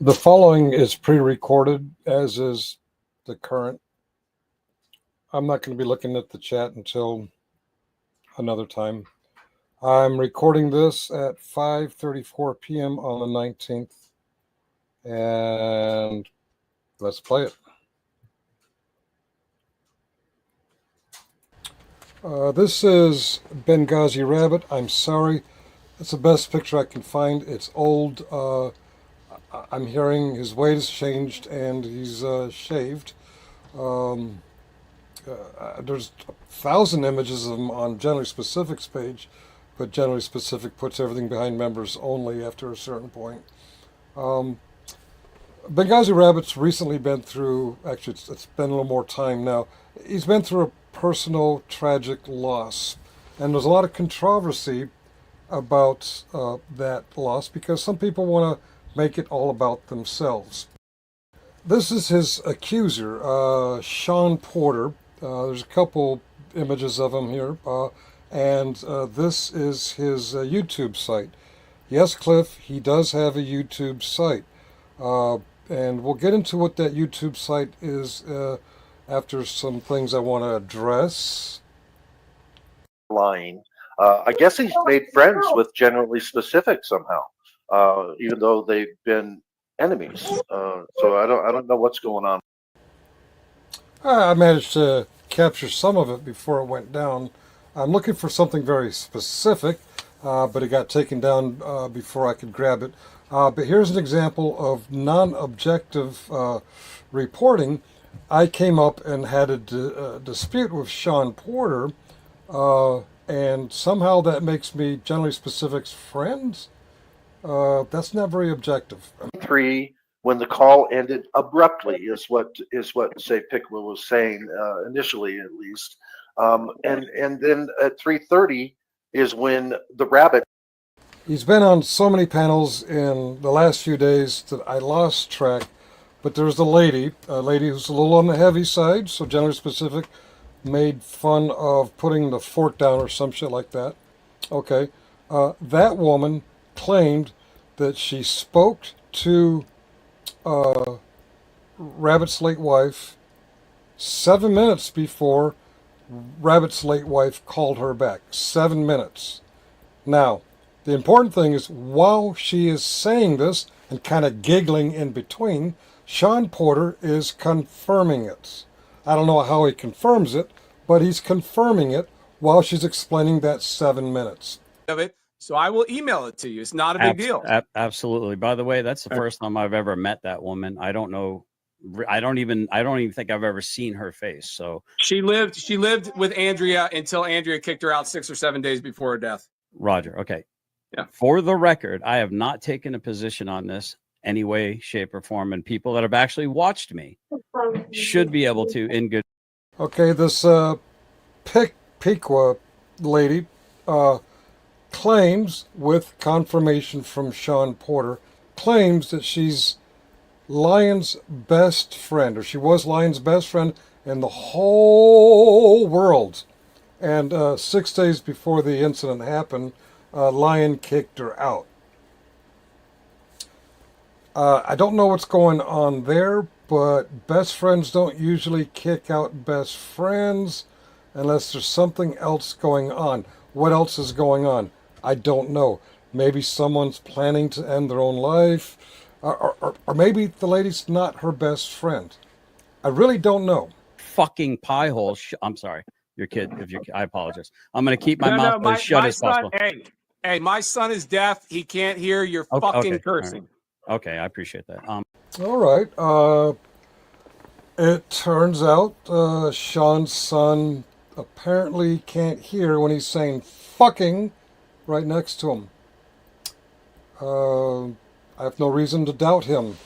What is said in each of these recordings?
The following is pre-recorded, as is the current. I'm not going to be looking at the chat until another time. I'm recording this at 5:34 p.m. on the 19th, and let's play it. This is Benghazi Rabbit. I'm sorry. It's the best picture I can find. It's old. I'm hearing his weight has changed and he's shaved. There's 1,000 images of him on Generally Specific's page, but Generally Specific puts everything behind members only after a certain point. Benghazi Rabbit's recently been through, actually it's been a little more time now, he's been through a personal tragic loss. And there's a lot of controversy about that loss because some people want to make it all about themselves. This is his accuser, Sean Porter. There's a couple images of him here, and this is his YouTube site. Yes, Cliff, he does have a YouTube site, and we'll get into what that YouTube site is after some things I want to address. Lying. I guess he's made friends with Generally Specific somehow, even though they've been enemies. So I don't know what's going on. I managed to capture some of it before it went down. I'm looking for something very specific, but it got taken down before I could grab it. But here's an example of non-objective reporting. I came up and had a dispute with Sean Porter, and somehow that makes me Generally Specific's friend. That's not very objective. 3, when the call ended abruptly, is what say Pickler was saying initially, at least, and then at 3:30 is when the rabbit. He's been on so many panels in the last few days that I lost track. But there's a lady who's a little on the heavy side, so Generally Specific made fun of putting the fork down or some shit like that. Okay, that woman claimed that she spoke to Rabbit's late wife 7 minutes before Rabbit's late wife called her back. 7 minutes. Now, the important thing is, while she is saying this and kind of giggling in between, Sean Porter is confirming it. I don't know how he confirms it, but he's confirming it while she's explaining that 7 minutes. Of it, so I will email it to you. It's not a big deal. Absolutely. By the way, that's the first time I've ever met that woman. I don't know. I don't even think I've ever seen her face. So she lived with Andrea until Andrea kicked her out 6 or 7 days before her death. Roger. Okay. Yeah. For the record, I have not taken a position on this any way, shape, or form, and people that have actually watched me should be able to in good. Okay, this Piqua lady claims, with confirmation from Sean Porter, claims that she's Lion's best friend, or she was Lion's best friend in the whole world. And 6 days before the incident happened, Lion kicked her out. I don't know what's going on there, but best friends don't usually kick out best friends unless there's something else going on. What else is going on? I don't know. Maybe someone's planning to end their own life, or maybe the lady's not her best friend. I really don't know. Fucking pie hole. I'm sorry, your kid. I apologize. I'm gonna keep my mouth as shut as possible. Hey, my son is deaf. He can't hear. You're fucking cursing. Okay, I appreciate that. All right. It turns out Sean's son apparently can't hear when he's saying fucking right next to him. I have no reason to doubt him.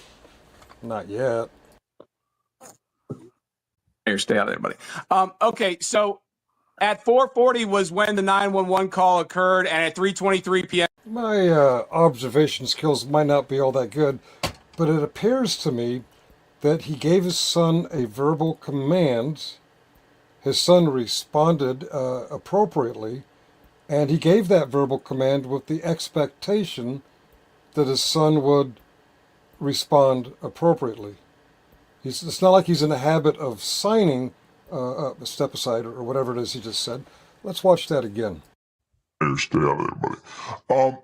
Not yet. Here, stay out of there, buddy. Okay, so at 4:40 was when the 911 call occurred, and at 3:23 p.m. My observation skills might not be all that good, but it appears to me that he gave his son a verbal command. His son responded appropriately, and he gave that verbal command with the expectation that his son would respond appropriately. It's not like he's in the habit of signing a step aside or whatever it is he just said. Let's watch that again. Stay out of there, buddy.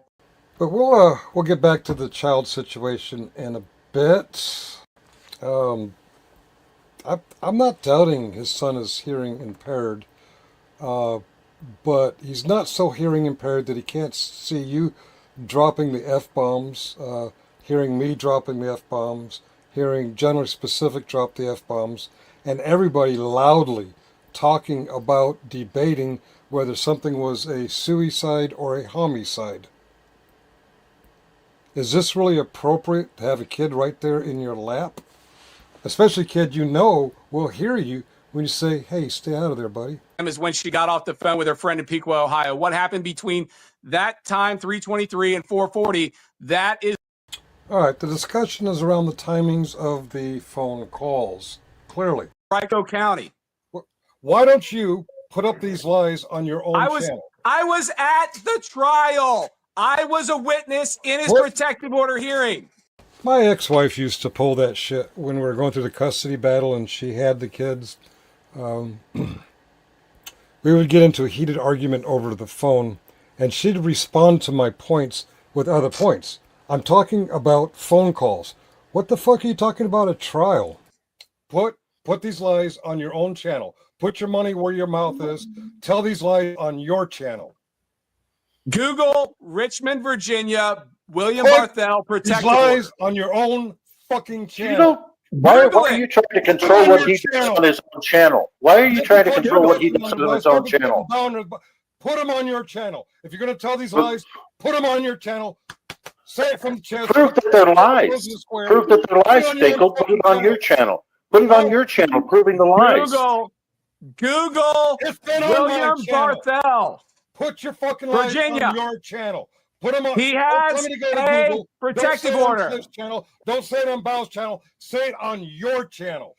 But we'll get back to the child situation in a bit. I'm not doubting his son is hearing impaired, but he's not so hearing impaired that he can't see you dropping the F-bombs, hearing me dropping the F-bombs, hearing General Specific drop the F-bombs, and everybody loudly talking about debating whether something was a suicide or a homicide. Is this really appropriate to have a kid right there in your lap? Especially a kid you know will hear you when you say, hey, stay out of there, buddy. Is when she got off the phone with her friend in Piqua, Ohio. What happened between that time, 3:23, and 4:40? That is. All right, the discussion is around the timings of the phone calls, clearly. Rico County. Why don't you put up these lies on your own channel? I was at the trial. I was a witness in his protective order hearing. My ex-wife used to pull that shit when we were going through the custody battle and she had the kids. We would get into a heated argument over the phone and she'd respond to my points with other points. I'm talking about phone calls. What the fuck are you talking about at trial? Put these lies on your own channel. Put your money where your mouth is. Tell these lies on your channel. Google Richmond, Virginia, William Barthel, protective these lies order. on your own fucking channel. You know, why are you trying to control what he does on his own channel? Why are you trying to control what he does on his own channel? Put them on your channel. If you're going to tell these lies, put them on your channel. Say it from the chest. Prove that they're lies. Prove that they're lies, Finkel. Put it on your channel. Put it on your channel, proving the lies. Google William Barthel. Put your fucking lies Virginia. on your channel. Put them on. He has a Google. protective Don't say order. it on this channel. Don't say it on Bow's channel. Say it on your channel.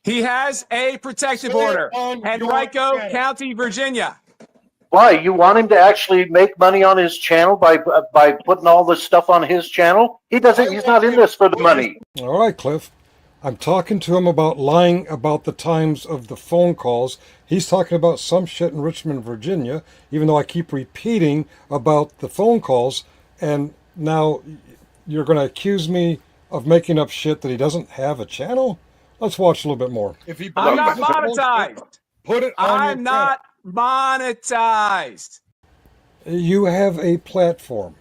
He has a protective order. Henrico County, Virginia. Why? You want him to actually make money on his channel by putting all this stuff on his channel? He doesn't. He's not in this for the money. All right, Cliff. I'm talking to him about lying about the times of the phone calls. He's talking about some shit in Richmond, Virginia, even though I keep repeating about the phone calls. And now you're going to accuse me of making up shit that he doesn't have a channel? Let's watch a little bit more. I'm not monetized. Put it on I'm not monetized. You have a platform.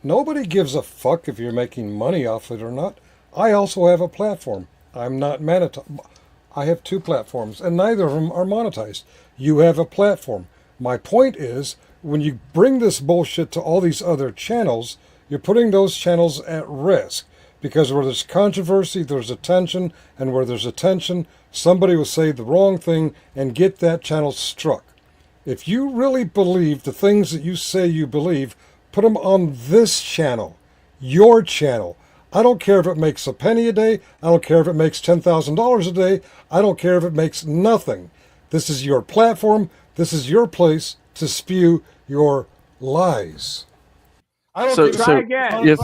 Nobody gives a fuck if you're making money off it or not. I also have a platform. I'm not monetized. I have two platforms, and neither of them are monetized. You have a platform. My point is, when you bring this bullshit to all these other channels, you're putting those channels at risk. Because where there's controversy, there's attention, and where there's attention, somebody will say the wrong thing and get that channel struck. If you really believe the things that you say you believe, put them on this channel, your channel. I don't care if it makes a penny a day. I don't care if it makes $10,000 a day. I don't care if it makes nothing. This is your platform. This is your place to spew your lies. I don't try again. If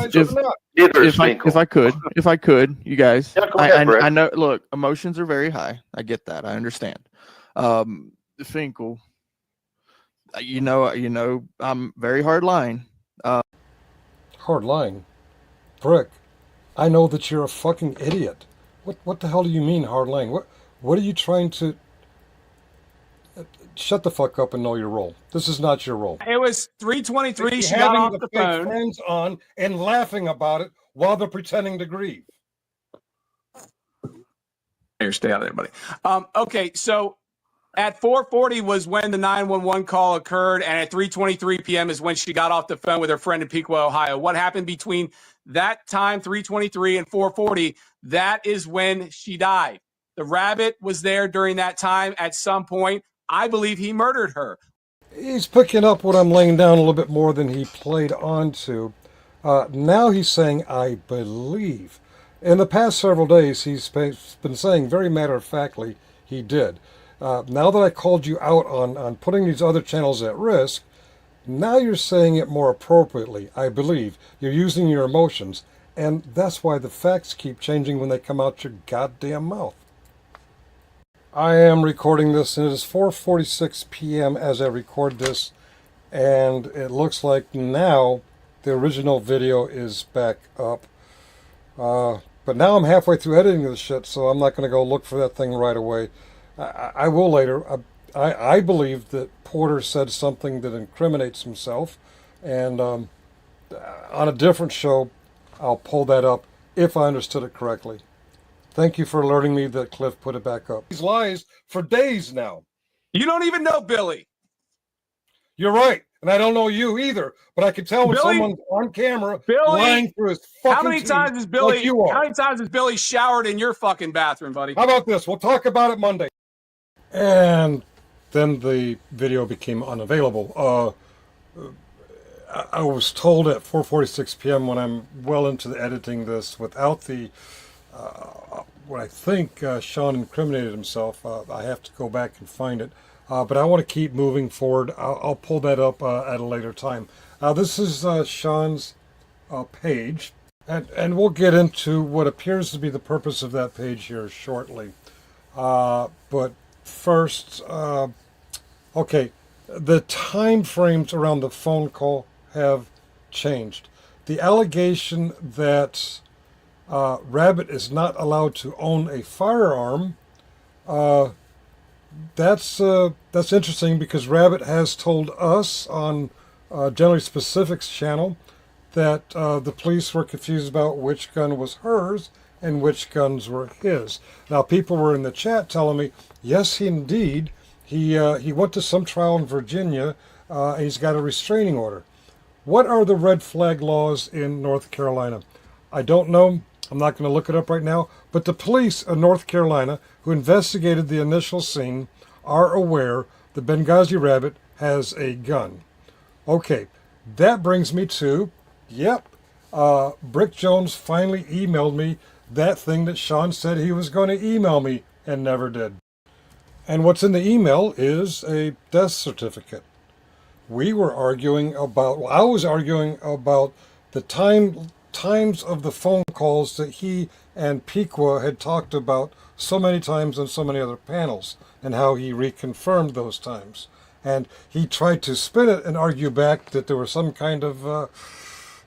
I could, you guys, Yeah, go ahead, Brett. I know. Look, emotions are very high. I get that. I understand. Finkel, you know, I'm very hard lying. Hard lying. Brick, I know that you're a fucking idiot. What the hell do you mean hard lying? What are you trying to... Shut the fuck up and know your role. This is not your role. It was 3:23. She got off the phone. Friends on and laughing about it while they're pretending to grieve. Here, stay out of there, buddy. Okay, so at 4:40 was when the 911 call occurred, and at 3:23 p.m. is when she got off the phone with her friend in Piqua, Ohio. What happened between that time, 3:23, and 4:40? That is when she died. The rabbit was there during that time at some point. I believe he murdered her. He's picking up what I'm laying down a little bit more than he played onto. Now he's saying, I believe. In the past several days, he's been saying very matter-of-factly, he did. Now that I called you out on putting these other channels at risk, now you're saying it more appropriately, I believe. You're using your emotions. And that's why the facts keep changing when they come out your goddamn mouth. I am recording this, and it is 4:46 p.m. as I record this, and it looks like now the original video is back up. But now I'm halfway through editing this shit, so I'm not going to go look for that thing right away. I will later. I believe that Porter said something that incriminates himself, and on a different show, I'll pull that up if I understood it correctly. Thank you for alerting me that Cliff put it back up. These lies for days now. You don't even know Billy. You're right, and I don't know you either, but I can tell when Billy- someone's on camera Billy, lying through his fucking How many teeth times has Billy? like you are. How many times has Billy showered in your fucking bathroom, buddy? How about this? We'll talk about it Monday. And then the video became unavailable. I was told at 4:46 p.m. when I'm well into the editing this without the what I think Sean incriminated himself. I have to go back and find it. But I want to keep moving forward. I'll pull that up at a later time. This is Sean's page, and we'll get into what appears to be the purpose of that page here shortly. But first, okay, the time frames around the phone call have changed. The allegation that Rabbit is not allowed to own a firearm, that's interesting because Rabbit has told us on Generally Specifics channel that the police were confused about which gun was hers and which guns were his. Now, people were in the chat telling me, yes, indeed, he went to some trial in Virginia, and he's got a restraining order. What are the red flag laws in North Carolina? I don't know. I'm not going to look it up right now. But the police in North Carolina, who investigated the initial scene, are aware the Benghazi Rabbit has a gun. Okay, that brings me to, yep, Brick Jones finally emailed me that thing that Sean said he was going to email me and never did. And what's in the email is a death certificate. We were arguing about, well, I was arguing about the times of the phone calls that he and Piqua had talked about so many times on so many other panels, and how he reconfirmed those times. And he tried to spin it and argue back that there was some kind of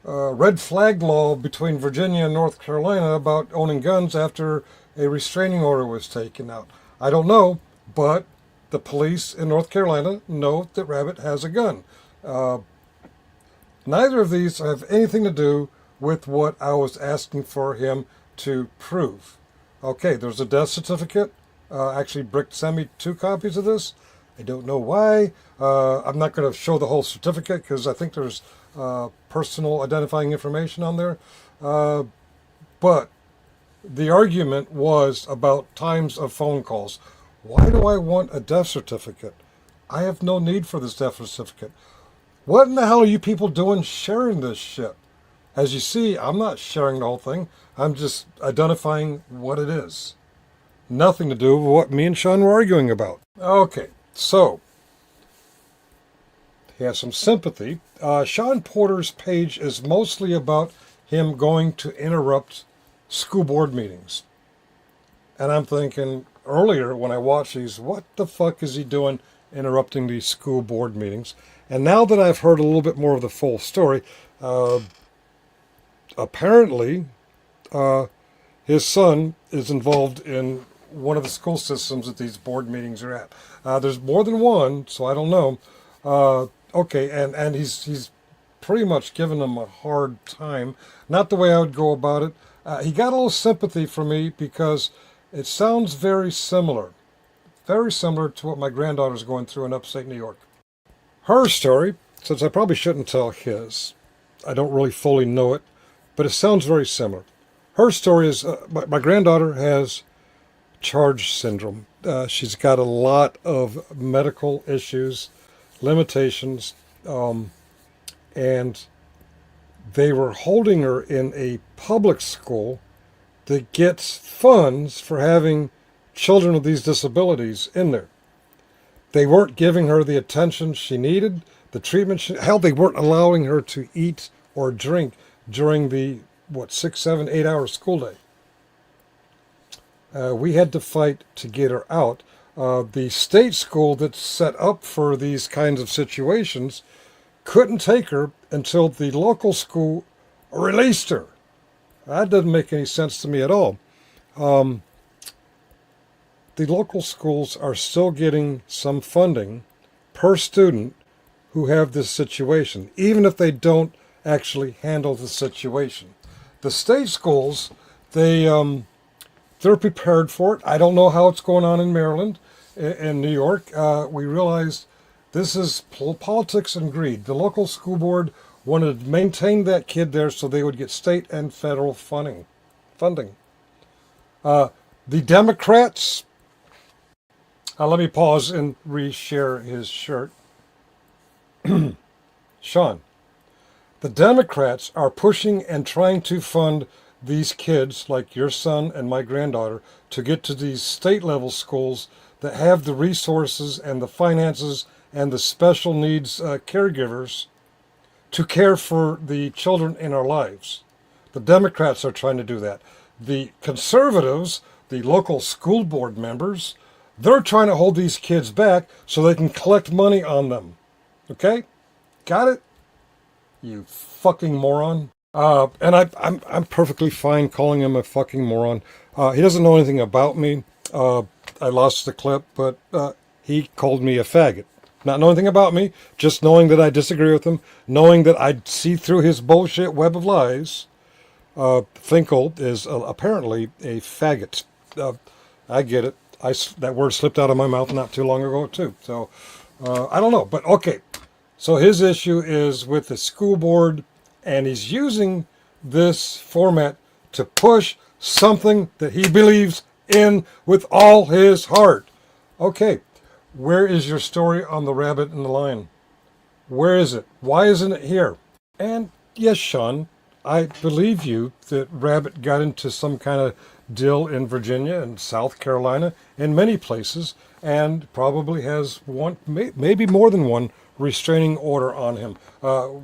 red flag law between Virginia and North Carolina about owning guns after a restraining order was taken out. I don't know, but the police in North Carolina know that Rabbit has a gun. Neither of these have anything to do with what I was asking for him to prove. Okay, there's a death certificate. Actually, Brick sent me 2 copies of this. I don't know why. I'm not going to show the whole certificate because I think there's personal identifying information on there. But the argument was about times of phone calls. Why do I want a death certificate? I have no need for this death certificate. What in the hell are you people doing sharing this shit? As you see, I'm not sharing the whole thing. I'm just identifying what it is. Nothing to do with what me and Sean were arguing about. Okay, so he has some sympathy. Sean Porter's page is mostly about him going to interrupt school board meetings. And I'm thinking earlier when I watched these, what the fuck is he doing interrupting these school board meetings? And now that I've heard a little bit more of the full story, apparently his son is involved in one of the school systems that these board meetings are at. There's more than one, so I don't know. Okay, and he's pretty much given them a hard time. Not the way I would go about it. He got a little sympathy from me because it sounds very similar to what my granddaughter's going through in upstate New York. Her story, since I probably shouldn't tell his, I don't really fully know it, but it sounds very similar. Her story is, my granddaughter has charge syndrome. She's got a lot of medical issues, limitations, and they were holding her in a public school that gets funds for having children with these disabilities in there. They weren't giving her the attention she needed, the treatment hell, they weren't allowing her to eat or drink during the what, 6, 7, 8 hour school day. We had to fight to get her out. The state school that's set up for these kinds of situations couldn't take her until the local school released her. That doesn't make any sense to me at all. The local schools are still getting some funding per student who have this situation, even if they don't actually handle the situation. The state schools, they're prepared for it. I don't know how it's going on in Maryland and New York. We realized this is politics and greed. The local school board wanted to maintain that kid there so they would get state and federal funding. The Democrats, let me pause and reshare his shirt. Sean, the Democrats are pushing and trying to fund these kids, like your son and my granddaughter, to get to these state level schools that have the resources and the finances and the special needs caregivers to care for the children in our lives. The Democrats are trying to do that. The conservatives, the local school board members, they're trying to hold these kids back so they can collect money on them. Okay? Got it? You fucking moron. And I'm perfectly fine calling him a fucking moron. He doesn't know anything about me. I lost the clip, but he called me a faggot. Not knowing anything about me, just knowing that I disagree with him, knowing that I see through his bullshit web of lies. Finkel is apparently a faggot. I get it. That word slipped out of my mouth not too long ago, too. So, I don't know. But, okay. So his issue is with the school board, and he's using this format to push something that he believes in with all his heart. Okay, where is your story on the rabbit and the lion? Where is it? Why isn't it here? And yes, Sean, I believe you that Rabbit got into some kind of deal in Virginia and South Carolina and many places, and probably has one, maybe more than one restraining order on him.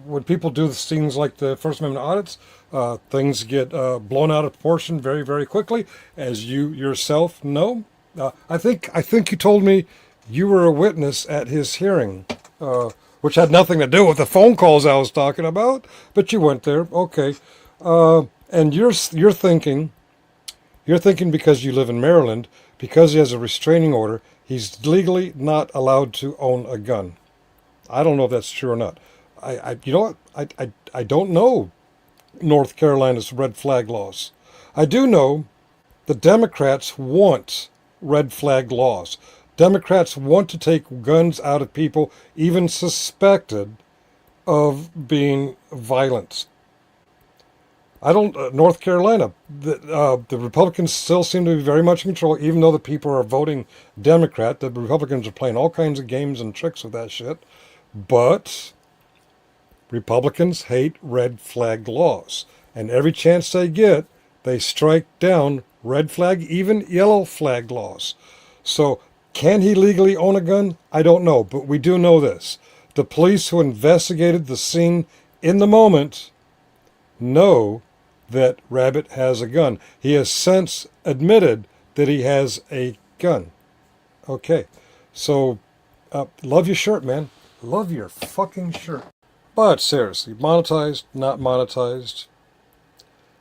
When people do things like the First Amendment audits, things get blown out of proportion very, very quickly, as you yourself know. I think you told me you were a witness at his hearing, which had nothing to do with the phone calls I was talking about, but you went there. Okay, and you're thinking because you live in Maryland, because he has a restraining order, he's legally not allowed to own a gun. I don't know if that's true or not. You know what? I don't know North Carolina's red flag laws. I do know the Democrats want red flag laws. Democrats want to take guns out of people even suspected of being violent. I don't, North Carolina, the Republicans still seem to be very much in control, even though the people are voting Democrat. The Republicans are playing all kinds of games and tricks with that shit. But Republicans hate red flag laws. And every chance they get, they strike down red flag, even yellow flag laws. So, can he legally own a gun? I don't know, but we do know this. The police who investigated the scene in the moment know that Rabbit has a gun. He has since admitted that he has a gun. Okay, so love your shirt, man. Love your fucking shirt. But seriously, monetized, not monetized,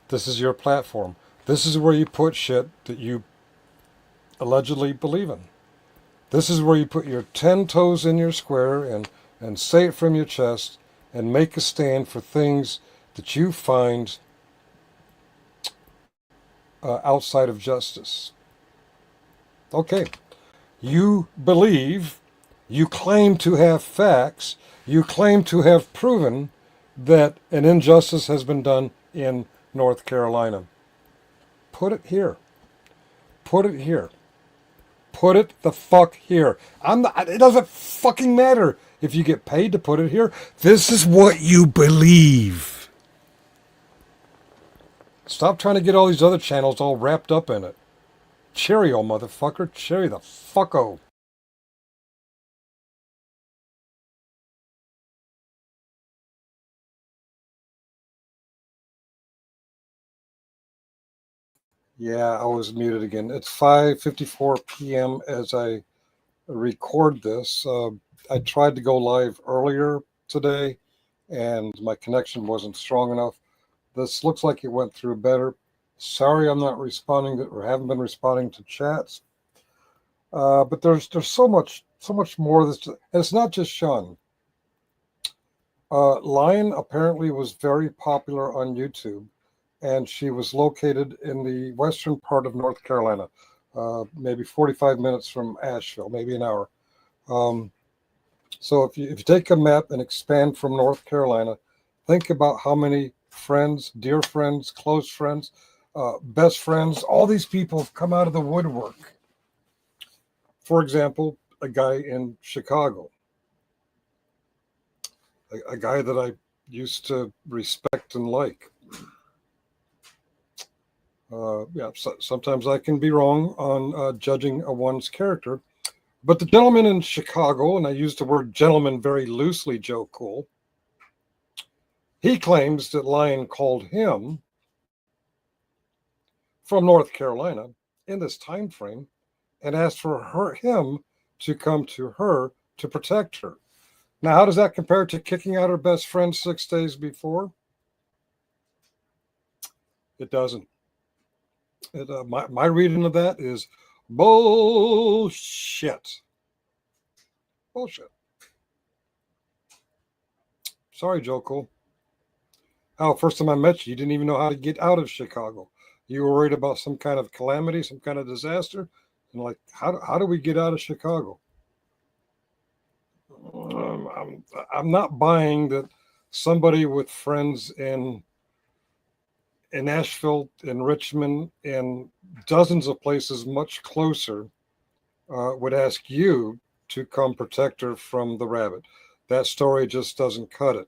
this is your platform. This is where you put shit that you allegedly believe in. This is where you put your 10 toes in your square and say it from your chest and make a stand for things that you find outside of justice. Okay, you believe, you claim to have facts, you claim to have proven that an injustice has been done in North Carolina. Put it here. Put it here. Put it the fuck here. It doesn't fucking matter if you get paid to put it here. This is what you believe. Stop trying to get all these other channels all wrapped up in it. Cheerio, motherfucker. Cherry the fucko. Yeah, I was muted again. It's 5:54 p.m. as I record this. I tried to go live earlier today, and my connection wasn't strong enough. This looks like it went through better. Sorry, I'm not responding to, or haven't been responding to chats. But there's so much more. This, and it's not just Sean. Lion apparently was very popular on YouTube, and she was located in the western part of North Carolina, maybe 45 minutes from Asheville, maybe an hour. Um, so if you take a map and expand from North Carolina, think about how many friends, dear friends, close friends, best friends, all these people have come out of the woodwork. For example, a guy in Chicago, a guy that I used to respect and like. Yeah, sometimes I can be wrong on judging a one's character. But the gentleman in Chicago, and I use the word gentleman very loosely, Joe Cool, he claims that Lion called him from North Carolina in this time frame and asked for him to come to her to protect her. Now, how does that compare to kicking out her best friend 6 days before? It doesn't. My reading of that is bullshit. Bullshit. Sorry, Joe Cool. First time I met you, you didn't even know how to get out of Chicago. You were worried about some kind of calamity, some kind of disaster, and like, how do we get out of Chicago? I'm not buying that somebody with friends in Nashville, in Richmond, in dozens of places much closer would ask you to come protect her from the rabbit. That story just doesn't cut it.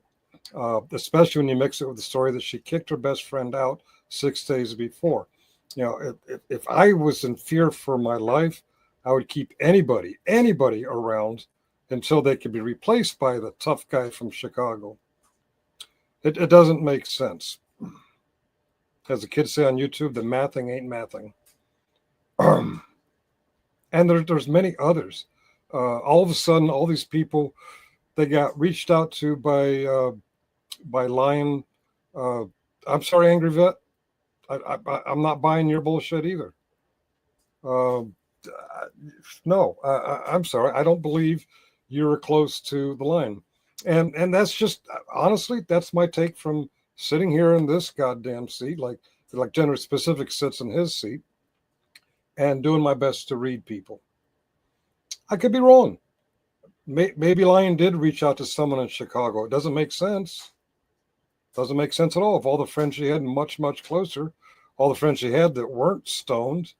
Especially when you mix it with the story that she kicked her best friend out 6 days before. You know, if I was in fear for my life, I would keep anybody around until they could be replaced by the tough guy from Chicago. It doesn't make sense. As the kids say on YouTube, the mathing ain't mathing. And there's many others. All of a sudden, all these people, they got reached out to by Lion. I'm sorry, Angry Vet. I'm not buying your bullshit either. Uh, no, I'm sorry. I don't believe you're close to the line. And that's just honestly, that's my take from sitting here in this goddamn seat, like General Specific sits in his seat, and doing my best to read people. I could be wrong. Maybe Lion did reach out to someone in Chicago. It doesn't make sense. Doesn't make sense at all. If all the friends she had much closer, all the friends she had that weren't stoned.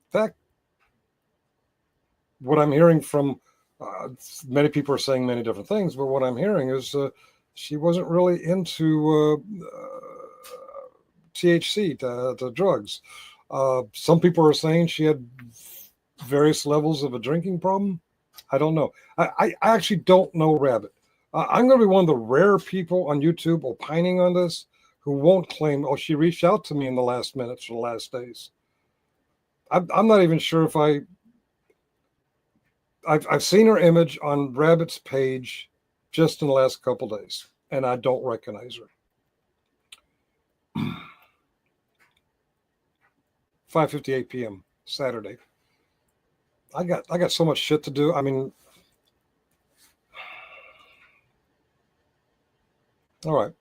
In fact, what I'm hearing from many people are saying many different things, but what I'm hearing is she wasn't really into THC, the drugs. Some people are saying she had various levels of a drinking problem. I don't know. I actually don't know Rabbit. I'm going to be one of the rare people on YouTube opining on this who won't claim, oh, she reached out to me in the last minutes or the last days. I'm not even sure if I've seen her image on Rabbit's page just in the last couple days, and I don't recognize her. 5:58 p.m. Saturday. I got so much shit to do. I mean, all right.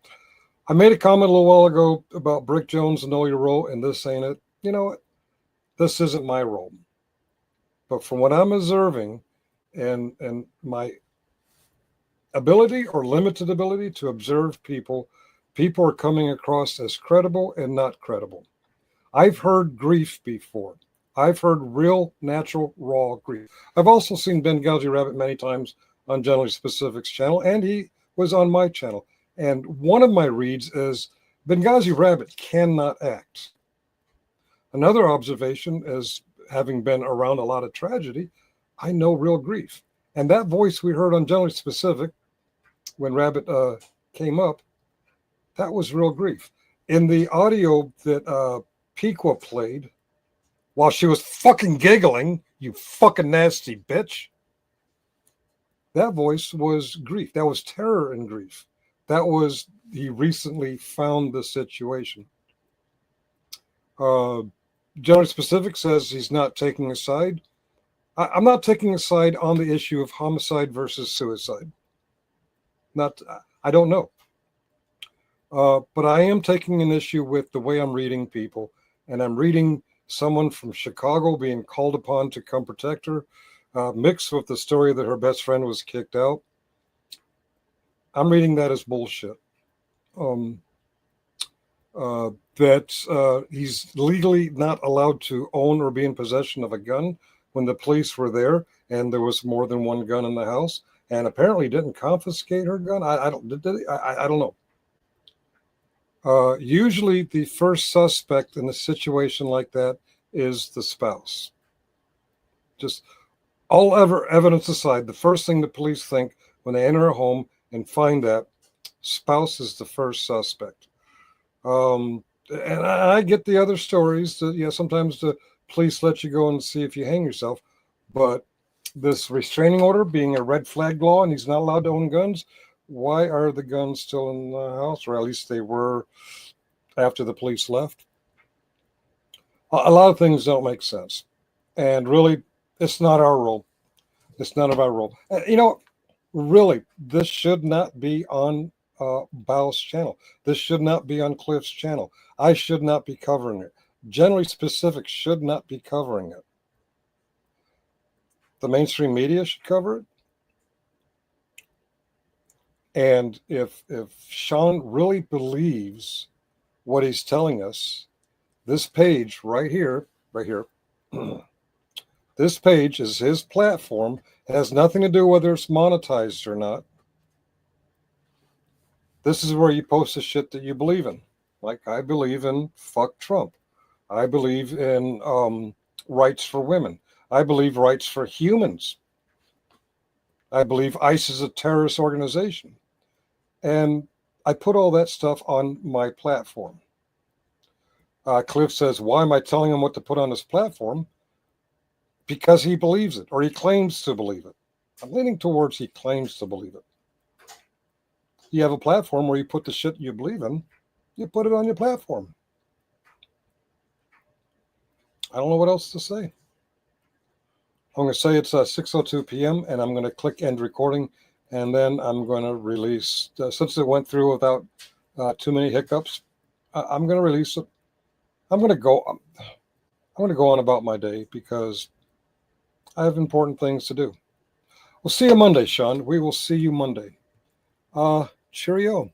I made a comment a little while ago about Brick Jones and Know Your Role, and this ain't it. You know what? This isn't my role. But from what I'm observing and my ability or limited ability to observe people are coming across as credible and not credible. I've heard grief before. I've heard real, natural, raw grief. I've also seen Benghazi Rabbit many times on Generally Specific's channel, and he was on my channel. And one of my reads is Benghazi Rabbit cannot act. Another observation is, having been around a lot of tragedy, I know real grief. And that voice we heard on Generally Specific when Rabbit came up, that was real grief. In the audio that Piqua played while she was fucking giggling, you fucking nasty bitch. That voice was grief. That was terror and grief. That was, he recently found the situation. General Specific says he's not taking a side. I'm not taking a side on the issue of homicide versus suicide. I don't know. But I am taking an issue with the way I'm reading people. And I'm reading someone from Chicago being called upon to come protect her, mixed with the story that her best friend was kicked out. I'm reading that as bullshit. That he's legally not allowed to own or be in possession of a gun when the police were there and there was more than one gun in the house, and apparently didn't confiscate her gun. I don't know. Usually the first suspect in a situation like that is the spouse. Just all evidence aside, the first thing the police think when they enter a home and find that spouse is the first suspect. And I get the other stories that, sometimes the police let you go and see if you hang yourself, but this restraining order being a red flag law and he's not allowed to own guns, why are the guns still in the house? Or at least they were after the police left. A lot of things don't make sense. And really, it's not our role. It's none of our role. Really, this should not be on Bow's channel. This should not be on Cliff's channel. I should not be covering it. Generally Specific should not be covering it. The mainstream media should cover it. And if Sean really believes what he's telling us, this page right here, this page is his platform. It has nothing to do whether it's monetized or not. This is where you post the shit that you believe in. Like, I believe in fuck Trump. I believe in rights for women. I believe rights for humans. I believe ICE is a terrorist organization. And I put all that stuff on my platform. Cliff says, why am I telling him what to put on his platform? Because he believes it, or he claims to believe it. I'm leaning towards he claims to believe it. You have a platform where you put the shit you believe in, you put it on your platform. I don't know what else to say. I'm going to say it's 6:02 p.m. and I'm going to click end recording, and then I'm going to release, since it went through without too many hiccups, I'm going to release it. I'm going to go on about my day because I have important things to do. We'll see you Monday, Sean. We will see you Monday. Cheerio.